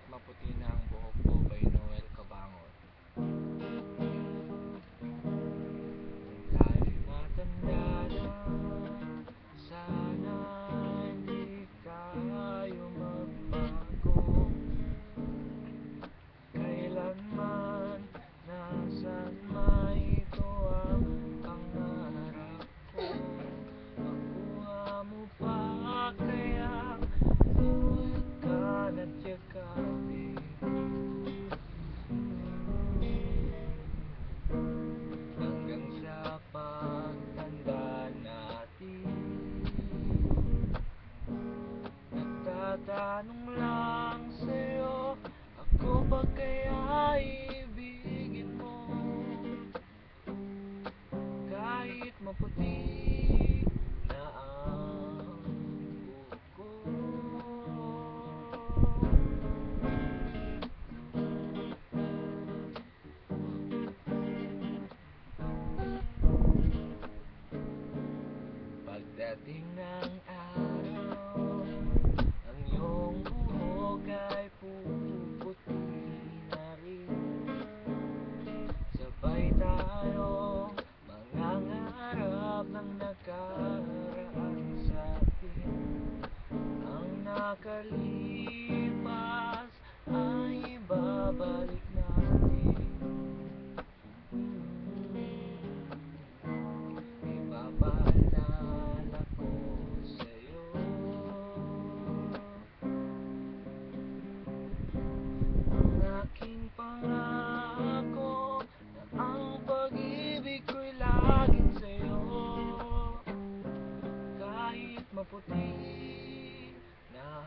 Maputi na ang buhok ko by Noel Cabangon. Tayo'y matanda na, sana hindi tayo magbago. Kailanman, nasan man ito ang pangarap ko. Makuha mo pa kaya iwan ka na't yakapin. Hanggang sa pagtanda natin, nagtatanong lang sa'yo, ako ba kaya ibigin mo? Kahit maputi na ang buhok ko. Pagdating ng araw, ang iyong buhok ay puputi na rin. Sabay tayong mangangarap ng nakaraan sa'tin. Ang nakalipas ay ibabalik natin. Ipapaalala ko sa'yo ang aking pangako na ang pag-ibig ko'y laging sa'yo. Kahit maputi na